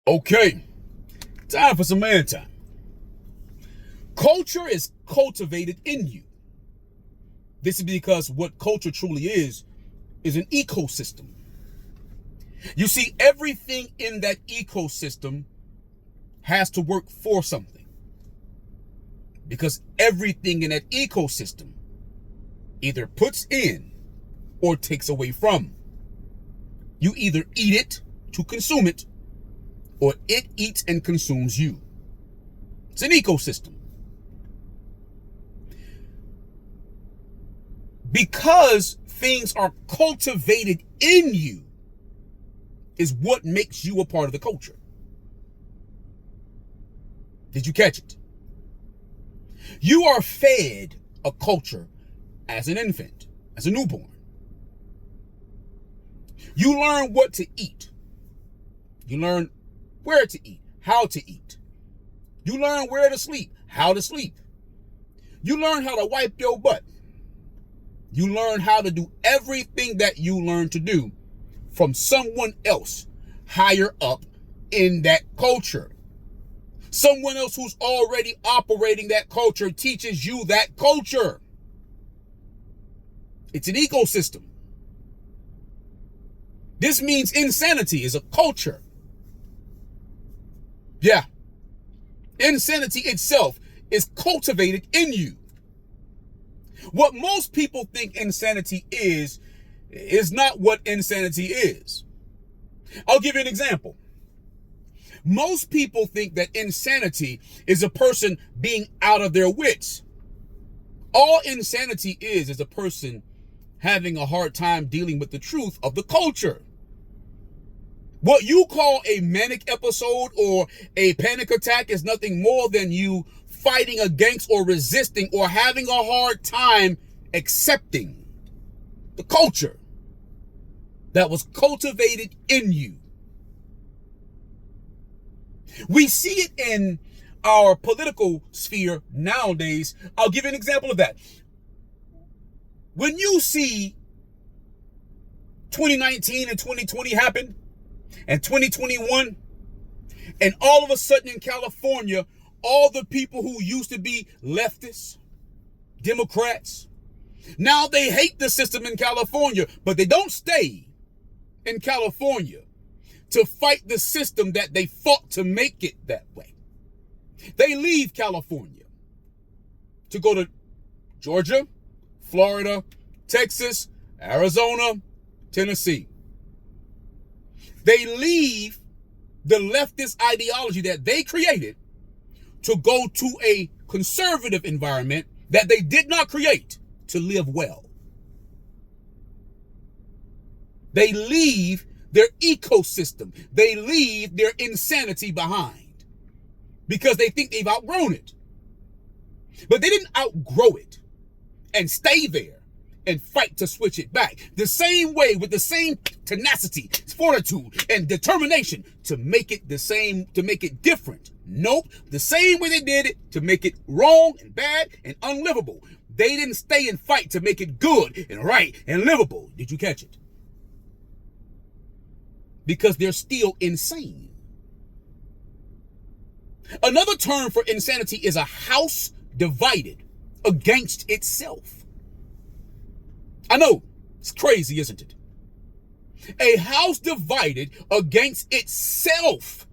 Okay, time for some man time. Culture is cultivated in you. This is because what culture truly is an ecosystem. You see, everything in that ecosystem has to work for something. Because everything in that ecosystem either puts in or takes away from. You either eat it to consume it, or it eats and consumes you. It's an ecosystem. Because things are cultivated in you is what makes you a part of the culture. Did you catch it? You are fed a culture as an infant, as a newborn. You learn what to eat. You learn where to eat, how to eat. You learn where to sleep, how to sleep. You learn how to wipe your butt. You learn how to do everything that you learn to do from someone else higher up in that culture. Someone else who's already operating that culture teaches you that culture. It's an ecosystem. This means insanity is a culture. Yeah. Insanity itself is cultivated in you. What most people think insanity is not what insanity is. I'll give you an example. Most people think that insanity is a person being out of their wits. All insanity is a person having a hard time dealing with the truth of the culture. What you call a manic episode or a panic attack is nothing more than you fighting against or resisting or having a hard time accepting the culture that was cultivated in you. We see it in our political sphere nowadays. I'll give you an example of that. When you see 2019 and 2020 happen, and 2021, and all of a sudden in California, all the people who used to be leftists, Democrats, now they hate the system in California, but they don't stay in California to fight the system that they fought to make it that way. They leave California to go to Georgia, Florida, Texas, Arizona, Tennessee. They leave the leftist ideology that they created to go to a conservative environment that they did not create to live well. They leave their ecosystem. They leave their insanity behind because they think they've outgrown it. But they didn't outgrow it and stay there and fight to switch it back. The same way, with the same tenacity, fortitude, and determination to make it the same, to make it different. Nope. The same way they did it to make it wrong and bad and unlivable. They didn't stay and fight to make it good and right and livable. Did you catch it? Because they're still insane. Another term for insanity is a house divided against itself. I know, it's crazy, isn't it? A house divided against itself.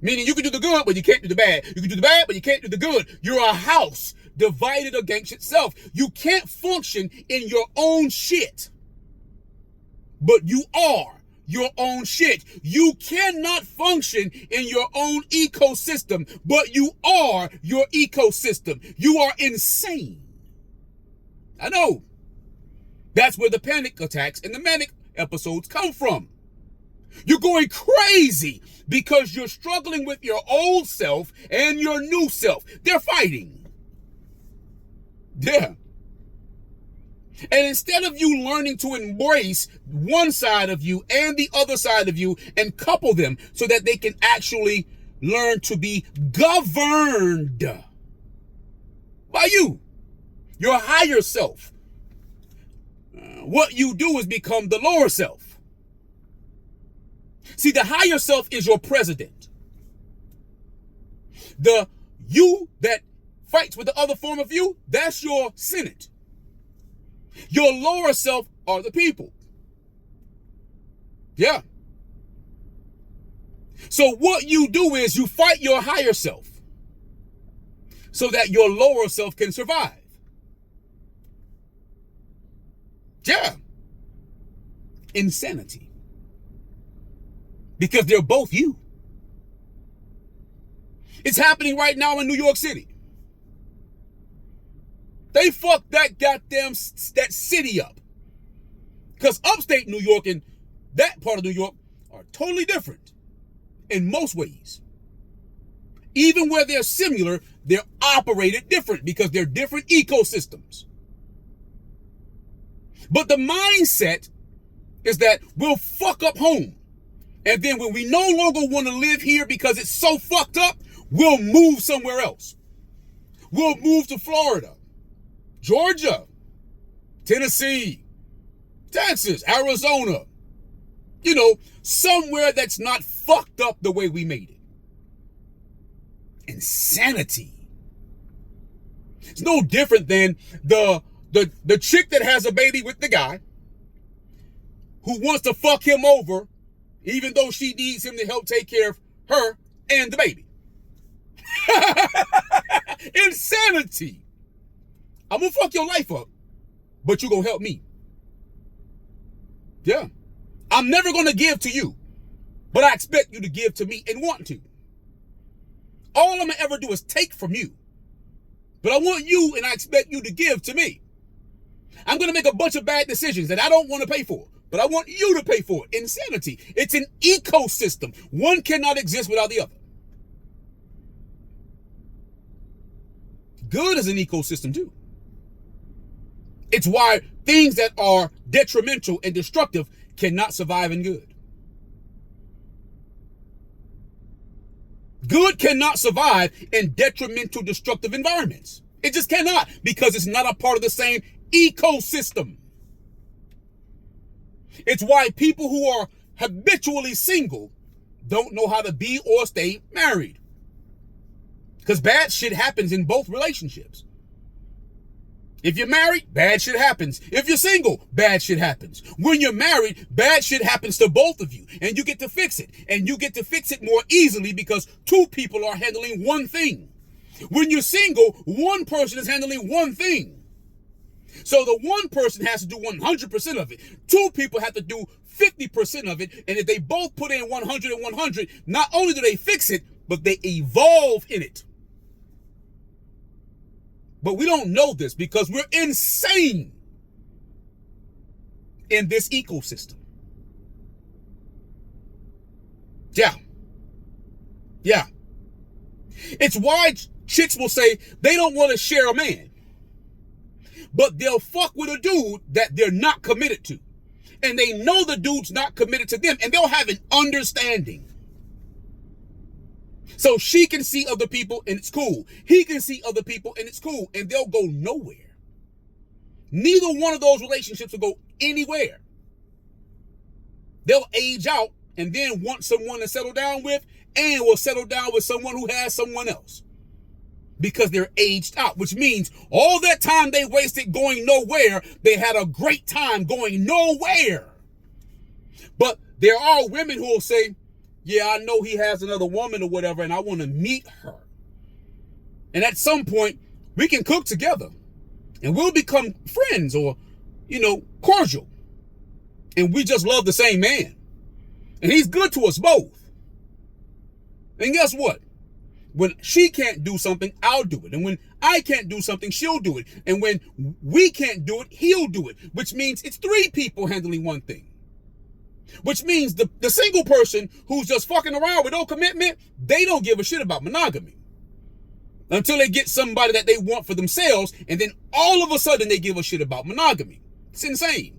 Meaning you can do the good, but you can't do the bad. You can do the bad, but you can't do the good. You're a house divided against itself. You can't function in your own shit. But you are your own shit. You cannot function in your own ecosystem, but you are your ecosystem. You are insane. I know. That's where the panic attacks and the manic episodes come from. You're going crazy because you're struggling with your old self and your new self. They're fighting. Yeah. And instead of you learning to embrace one side of you and the other side of you and couple them so that they can actually learn to be governed by you, your higher self, what you do is become the lower self. See, the higher self is your president. The you that fights with the other form of you, that's your Senate. Your lower self are the people. Yeah. So what you do is you fight your higher self so that your lower self can survive. Yeah. Insanity. Because they're both you. It's happening right now in New York City. They fucked that goddamn that city up. Because upstate New York and that part of New York are totally different in most ways. Even where they're similar, they're operated different because they're different ecosystems. But the mindset is that we'll fuck up home. And then when we no longer want to live here because it's so fucked up, we'll move somewhere else. We'll move to Florida, Georgia, Tennessee, Texas, Arizona. You know, somewhere that's not fucked up the way we made it. Insanity. It's no different than the chick that has a baby with the guy who wants to fuck him over even though she needs him to help take care of her and the baby. Insanity. I'm gonna fuck your life up, but you gonna help me. Yeah. I'm never gonna give to you, but I expect you to give to me and want to. All I'm gonna ever do is take from you, but I want you and I expect you to give to me. I'm gonna make a bunch of bad decisions that I don't want to pay for, but I want you to pay for it. Insanity. It's an ecosystem. One cannot exist without the other. Good is an ecosystem too. It's why things that are detrimental and destructive cannot survive in good. Good cannot survive in detrimental, destructive environments. It just cannot, because it's not a part of the same ecosystem. It's why people who are habitually single don't know how to be or stay married. Because bad shit happens in both relationships. If you're married, bad shit happens. If you're single, bad shit happens. When you're married, bad shit happens to both of you, and you get to fix it. And you get to fix it more easily because two people are handling one thing. When you're single, one person is handling one thing. So the one person has to do 100% of it. Two people have to do 50% of it. And if they both put in 100 and 100, not only do they fix it, but they evolve in it. But we don't know this because we're insane in this ecosystem. Yeah. Yeah. It's why chicks will say they don't want to share a man, but they'll fuck with a dude that they're not committed to. And they know the dude's not committed to them, and they'll have an understanding. So she can see other people and it's cool. He can see other people and it's cool. And they'll go nowhere. Neither one of those relationships will go anywhere. They'll age out and then want someone to settle down with, and will settle down with someone who has someone else. Because they're aged out, which means all that time they wasted going nowhere, they had a great time going nowhere. But there are women who will say, yeah, I know he has another woman or whatever, and I want to meet her. And at some point, we can cook together. And we'll become friends or, cordial. And we just love the same man. And he's good to us both. And guess what? When she can't do something, I'll do it. And when I can't do something, she'll do it. And when we can't do it, he'll do it. Which means it's three people handling one thing. Which means the single person who's just fucking around with no commitment, they don't give a shit about monogamy. Until they get somebody that they want for themselves, and then all of a sudden they give a shit about monogamy. It's insane.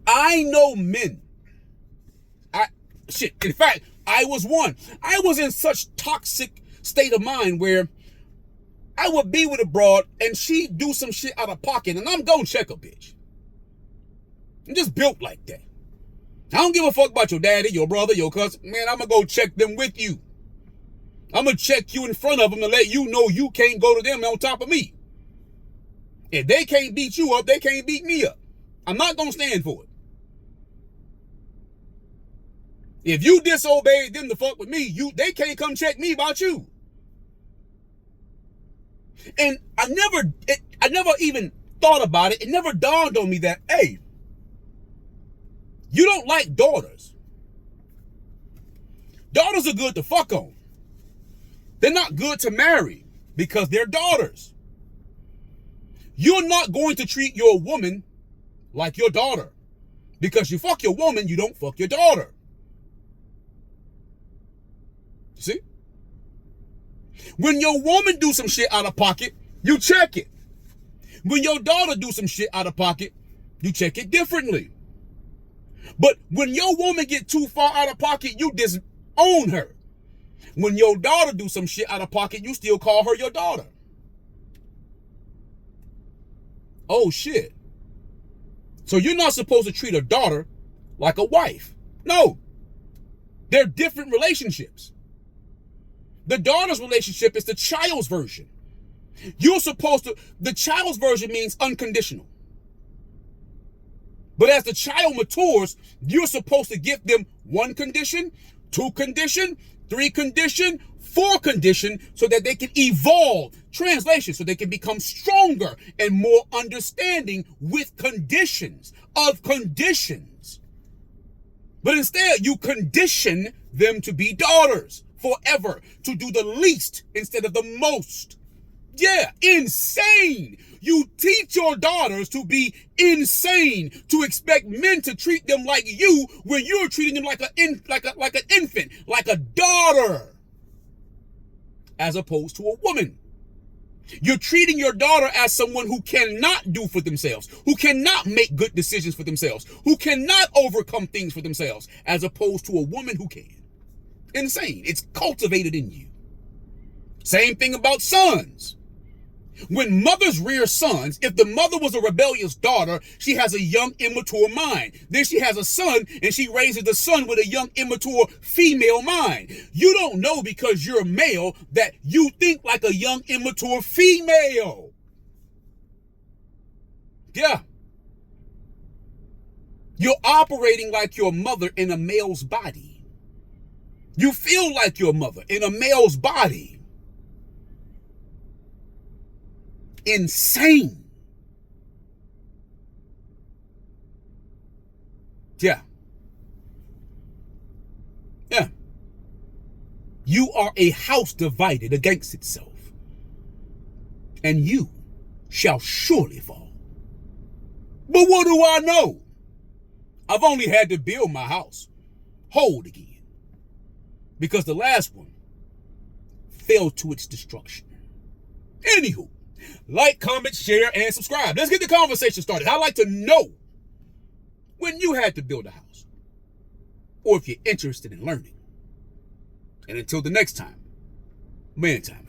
I know men. In fact, I was one. I was in such toxic state of mind where I would be with a broad and she'd do some shit out of pocket, and I'm gonna check a bitch. I'm just built like that. I don't give a fuck about your daddy, your brother, your cousin. Man, I'm going to go check them with you. I'm going to check you in front of them and let you know you can't go to them on top of me. If they can't beat you up, they can't beat me up. I'm not going to stand for it. If you disobeyed them to fuck with me, they can't come check me about you. And I never even thought about it. It never dawned on me that, hey, you don't like daughters. Daughters are good to fuck on. They're not good to marry because they're daughters. You're not going to treat your woman like your daughter. Because you fuck your woman, you don't fuck your daughter. See? When your woman do some shit out of pocket, you check it. When your daughter do some shit out of pocket, you check it differently. But when your woman get too far out of pocket, you disown her. When your daughter do some shit out of pocket, you still call her your daughter. Oh shit. So you're not supposed to treat a daughter like a wife. No. They're different relationships. The daughter's relationship is the child's version. The child's version means unconditional. But as the child matures, you're supposed to give them 1 condition, 2 condition, 3 condition, 4 condition, so that they can evolve. Translation, so they can become stronger and more understanding with conditions of conditions. But instead, you condition them to be daughters forever, to do the least instead of the most. Yeah, insane. You teach your daughters to be insane, to expect men to treat them like you when you're treating them like an infant, like a daughter, as opposed to a woman. You're treating your daughter as someone who cannot do for themselves, who cannot make good decisions for themselves, who cannot overcome things for themselves, as opposed to a woman who can. Insane. It's cultivated in you. Same thing about sons. When mothers rear sons, if the mother was a rebellious daughter, she has a young, immature mind. Then she has a son, and she raises the son with a young, immature female mind. You don't know because you're male that you think like a young, immature female. Yeah. You're operating like your mother in a male's body. You feel like your mother in a male's body. Insane. Yeah. Yeah. You are a house divided against itself, and you shall surely fall. But what do I know? I've only had to build my house whole again, because the last one fell to its destruction. Anywho, like, comment, share, and subscribe. Let's get the conversation started. I'd like to know when you had to build a house, or if you're interested in learning. And until the next time, man time.